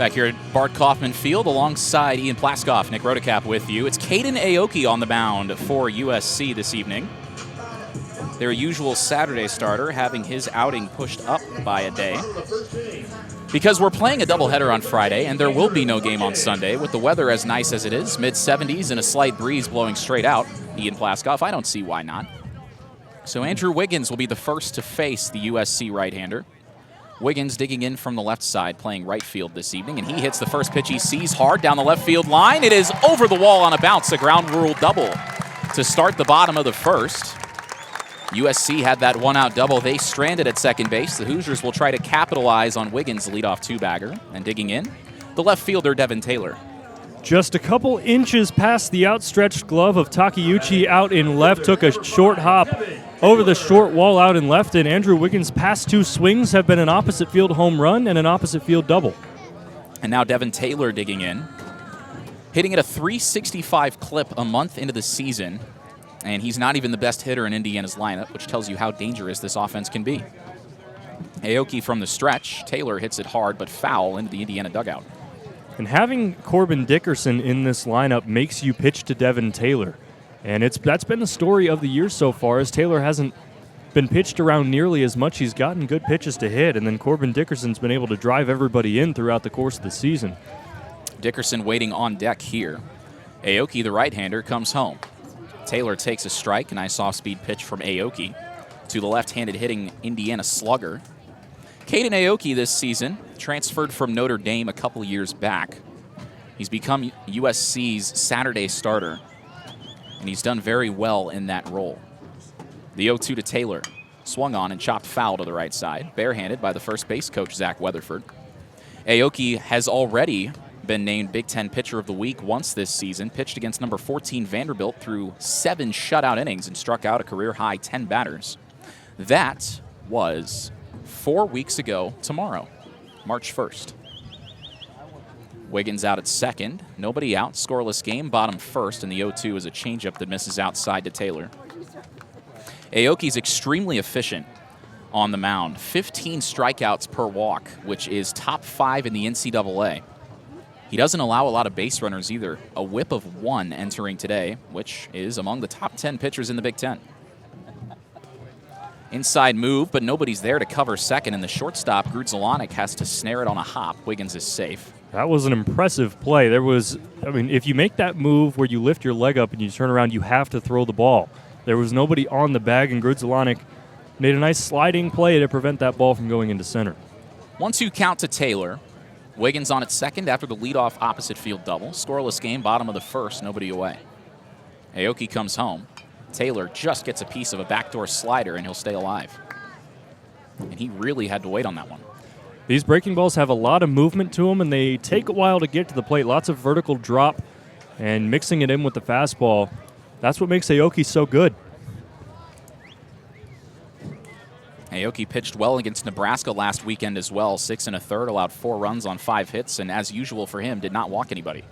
Back here at Bart Kaufman Field alongside Ian Plaskoff, Nick Rodecap with you. It's Caden Aoki on the mound for USC this evening. Their usual Saturday starter having his outing pushed up by a day. Because we're playing a doubleheader on Friday, and there will be no game on Sunday, with the weather as nice as it is, mid-70s and a slight breeze blowing straight out. Ian Plaskoff, I don't see why not. So Andrew Wiggins will be the first to face the USC right-hander. Wiggins digging in from the left side, playing right field this evening, and he hits the first pitch he sees hard down the left field line. It is over the wall on a bounce, a ground rule double to start the bottom of the first. USC had that one-out double. They stranded at second base. The Hoosiers will try to capitalize on Wiggins' leadoff two-bagger. And digging in, the left fielder, Devin Taylor. Just a couple inches past the outstretched glove of Takeuchi out in left, took a short hop over the short wall out in left, and Andrew Wiggins' past two swings have been an opposite field home run and an opposite field double. And now Devin Taylor digging in, hitting at a .365 clip a month into the season, and he's not even the best hitter in Indiana's lineup, which tells you how dangerous this offense can be. Aoki from the stretch. Taylor hits it hard but foul into the Indiana dugout. And having Corbin Dickerson in this lineup makes you pitch to Devin Taylor. And that's been the story of the year so far, as Taylor hasn't been pitched around nearly as much. He's gotten good pitches to hit, and then Corbin Dickerson's been able to drive everybody in throughout the course of the season. Dickerson waiting on deck here. Aoki, the right-hander, comes home. Taylor takes a strike, a nice off-speed pitch from Aoki to the left-handed hitting Indiana slugger. Caden Aoki this season transferred from Notre Dame a couple years back. He's become USC's Saturday starter, and he's done very well in that role. The 0-2 to Taylor. Swung on and chopped foul to the right side, barehanded by the first base coach, Zach Weatherford. Aoki has already been named Big Ten Pitcher of the Week once this season, pitched against number 14 Vanderbilt through 7 shutout innings and struck out a career-high 10 batters. That was 4 weeks ago tomorrow, March 1st. Wiggins out at second. Nobody out. Scoreless game. Bottom first. And the 0-2 is a changeup that misses outside to Taylor. Aoki's extremely efficient on the mound. 15 strikeouts per walk, which is top 5 in the NCAA. He doesn't allow a lot of base runners either. A whip of 1 entering today, which is among the top 10 pitchers in the Big Ten. Inside move, but nobody's there to cover second, and the shortstop, Grudzielanek, has to snare it on a hop. Wiggins is safe. That was an impressive play. If you make that move where you lift your leg up and you turn around, you have to throw the ball. There was nobody on the bag, and Grudzielanek made a nice sliding play to prevent that ball from going into center. 1-2 count to Taylor. Wiggins on at second after the leadoff opposite field double. Scoreless game, bottom of the first, nobody away. Aoki comes home. Taylor just gets a piece of a backdoor slider, and he'll stay alive. And he really had to wait on that one. These breaking balls have a lot of movement to them, and they take a while to get to the plate. Lots of vertical drop and mixing it in with the fastball. That's what makes Aoki so good. Aoki pitched well against Nebraska last weekend as well. 6 1/3, allowed 4 runs on 5 hits, and as usual for him, did not walk anybody.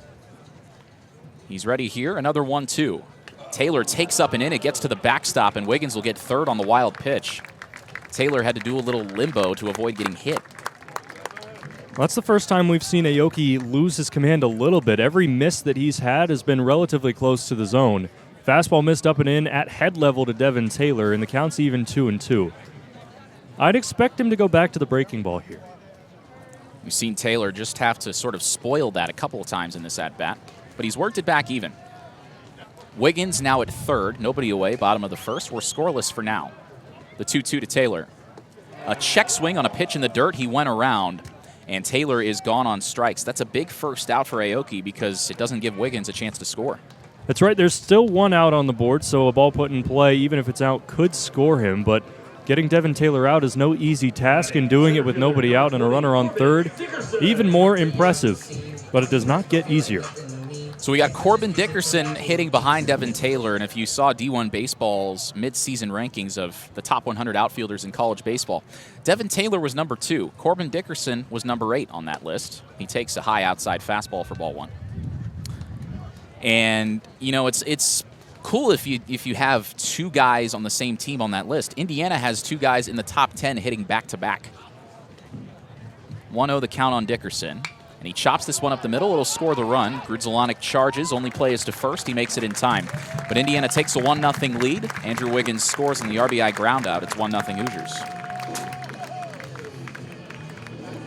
He's ready here. Another 1-2. Taylor takes up and in. It gets to the backstop, and Wiggins will get third on the wild pitch. Taylor had to do a little limbo to avoid getting hit. That's the first time we've seen Aoki lose his command a little bit. Every miss that he's had has been relatively close to the zone. Fastball missed up and in at head level to Devin Taylor, and the count's even 2-2. I'd expect him to go back to the breaking ball here. We've seen Taylor just have to sort of spoil that a couple of times in this at-bat, but he's worked it back even. Wiggins now at third, nobody away, bottom of the first. We're scoreless for now. The 2-2 to Taylor. A check swing on a pitch in the dirt. He went around, and Taylor is gone on strikes. That's a big first out for Aoki because it doesn't give Wiggins a chance to score. That's right. There's still 1 out on the board, so a ball put in play, even if it's out, could score him. But getting Devin Taylor out is no easy task, and doing it with nobody out and a runner on third, even more impressive. But it does not get easier. So we got Corbin Dickerson hitting behind Devin Taylor, and if you saw D1 Baseball's mid-season rankings of the top 100 outfielders in college baseball, Devin Taylor was number 2. Corbin Dickerson was number 8 on that list. He takes a high outside fastball for ball 1. And, you know, it's cool if you have 2 guys on the same team on that list. Indiana has 2 guys in the top 10 hitting back-to-back. 1-0 the count on Dickerson. And he chops this one up the middle. It'll score the run. Grudzielanek charges. Only play is to first. He makes it in time. But Indiana takes a 1-0 lead. Andrew Wiggins scores on the RBI groundout. It's 1-0 Hoosiers.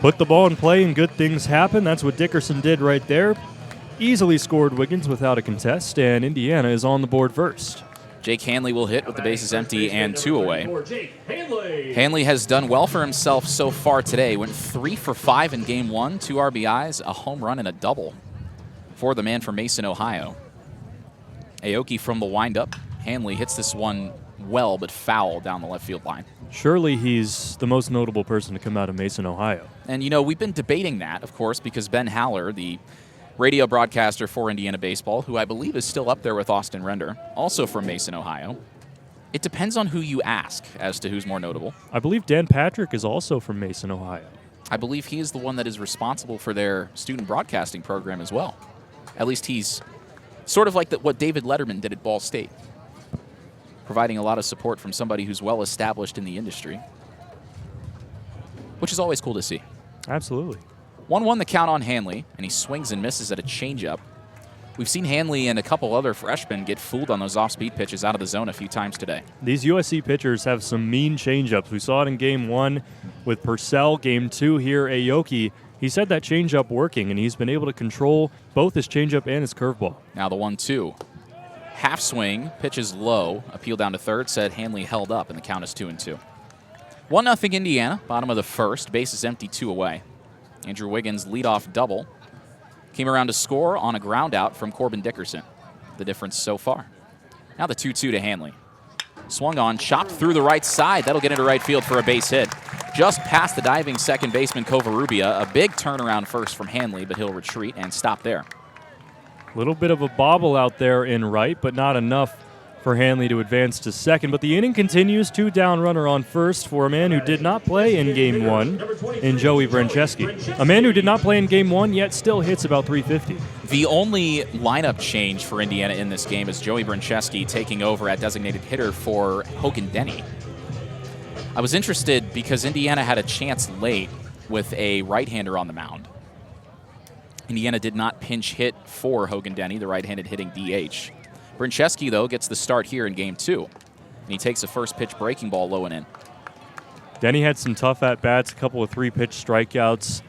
Put the ball in play and good things happen. That's what Dickerson did right there. Easily scored Wiggins without a contest, and Indiana is on the board first. Jake Hanley will hit with the bases empty and 2 away. Hanley has done well for himself so far today. Went 3 for 5 in game 1, 2 RBIs, a home run, and a double for the man from Mason, Ohio. Aoki from the windup. Hanley hits this one well, but foul down the left field line. Surely he's the most notable person to come out of Mason, Ohio. And, you know, we've been debating that, of course, because Ben Haller, the radio broadcaster for Indiana baseball, who I believe is still up there with Austin Render, also from Mason, Ohio. It depends on who you ask as to who's more notable. I believe Dan Patrick is also from Mason, Ohio. I believe he is the one that is responsible for their student broadcasting program as well. At least he's sort of like what David Letterman did at Ball State, providing a lot of support from somebody who's well established in the industry, which is always cool to see. Absolutely. 1-1 the count on Hanley, and he swings and misses at a changeup. We've seen Hanley and a couple other freshmen get fooled on those off-speed pitches out of the zone a few times today. These USC pitchers have some mean changeups. We saw it in Game 1 with Purcell. Game 2 here, Aoki. He said that changeup working, and he's been able to control both his changeup and his curveball. Now the 1-2. Half swing, pitches low, appeal down to third, said Hanley held up, and the count is 2-2. 1-0 Indiana, bottom of the first, bases empty, 2 away. Andrew Wiggins' leadoff double came around to score on a ground out from Corbin Dickerson. The difference so far. Now the 2-2 to Hanley. Swung on, chopped through the right side. That'll get into right field for a base hit. Just past the diving second baseman Covarrubia. A big turnaround first from Hanley, but he'll retreat and stop there. A little bit of a bobble out there in right, but not enough for Hanley to advance to second. But the inning continues. 2 down, runner on first for a man who did not play in Game 1 in Joey Brancheski. A man who did not play in Game 1 yet still hits about 350. The only lineup change for Indiana in this game is Joey Brancheski taking over at designated hitter for Hogan Denny. I was interested because Indiana had a chance late with a right-hander on the mound. Indiana did not pinch hit for Hogan Denny, the right-handed hitting DH. Brancheski, though, gets the start here in Game 2. And he takes a first pitch breaking ball low and in. Denny had some tough at-bats, a couple of 3-pitch strikeouts.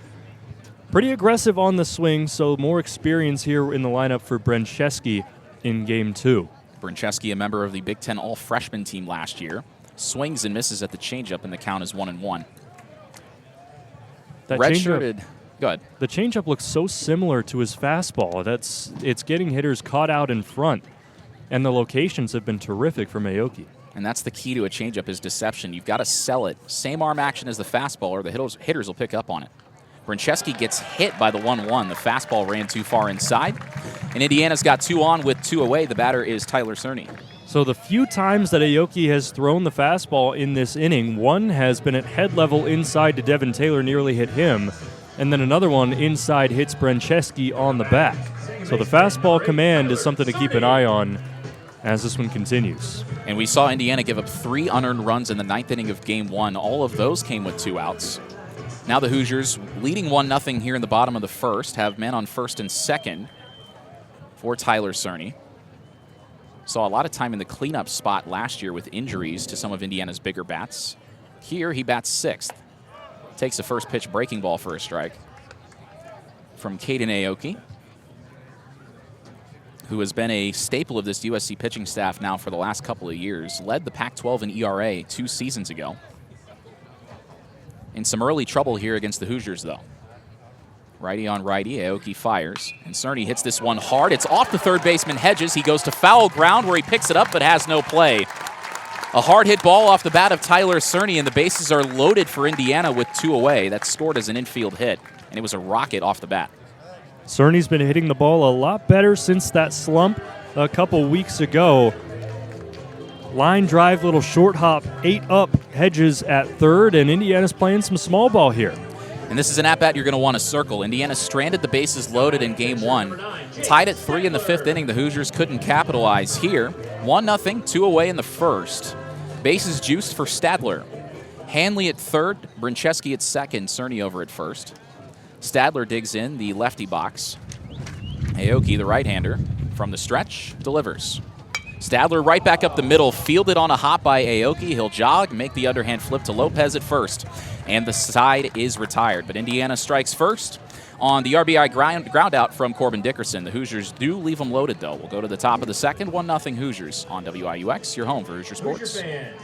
Pretty aggressive on the swing, so more experience here in the lineup for Brancheski in Game 2. Brancheski, a member of the Big Ten All-Freshman team last year, swings and misses at the changeup, and the count is 1-1. Redshirted. Go ahead. The changeup looks so similar to his fastball. It's getting hitters caught out in front, and the locations have been terrific for Aoki. And that's the key to a changeup is deception. You've got to sell it. Same arm action as the fastball, or the hitters will pick up on it. Brancheski gets hit by the 1-1. The fastball ran too far inside. And Indiana's got 2 on with 2 away. The batter is Tyler Cerny. So the few times that Aoki has thrown the fastball in this inning, one has been at head level inside to Devin Taylor, nearly hit him. And then another one inside hits Brancheski on the back. So the fastball command is something to keep an eye on as this one continues. And we saw Indiana give up 3 unearned runs in the 9th inning of Game 1. All of those came with 2 outs. Now the Hoosiers, leading 1-0 here in the bottom of the first, have men on first and second for Tyler Cerny. Saw a lot of time in the cleanup spot last year with injuries to some of Indiana's bigger bats. Here he bats 6th. Takes the first pitch breaking ball for a strike from Caden Aoki, who has been a staple of this USC pitching staff now for the last couple of years. Led the Pac-12 in ERA 2 seasons ago. In some early trouble here against the Hoosiers, though. Righty on righty, Aoki fires, and Cerny hits this one hard. It's off the third baseman Hedges. He goes to foul ground where he picks it up but has no play. A hard hit ball off the bat of Tyler Cerny, and the bases are loaded for Indiana with 2 away. That's scored as an infield hit, and it was a rocket off the bat. Cerny's been hitting the ball a lot better since that slump a couple weeks ago. Line drive, little short hop, 8 up, Hedges at third, and Indiana's playing some small ball here. And this is an at-bat you're going to want to circle. Indiana stranded the bases loaded in Game 1. Tied at 3 in the 5th inning. The Hoosiers couldn't capitalize here. 1-0, 2 away in the first. Bases juiced for Stadler. Hanley at third, Brancheski at second, Cerny over at first. Stadler digs in the lefty box. Aoki, the right-hander, from the stretch, delivers. Stadler right back up the middle, fielded on a hop by Aoki. He'll jog, make the underhand flip to Lopez at first, and the side is retired. But Indiana strikes first on the RBI ground out from Corbin Dickerson. The Hoosiers do leave them loaded, though. We'll go to the top of the second, 1-0 Hoosiers on WIUX, your home for Hoosier Sports.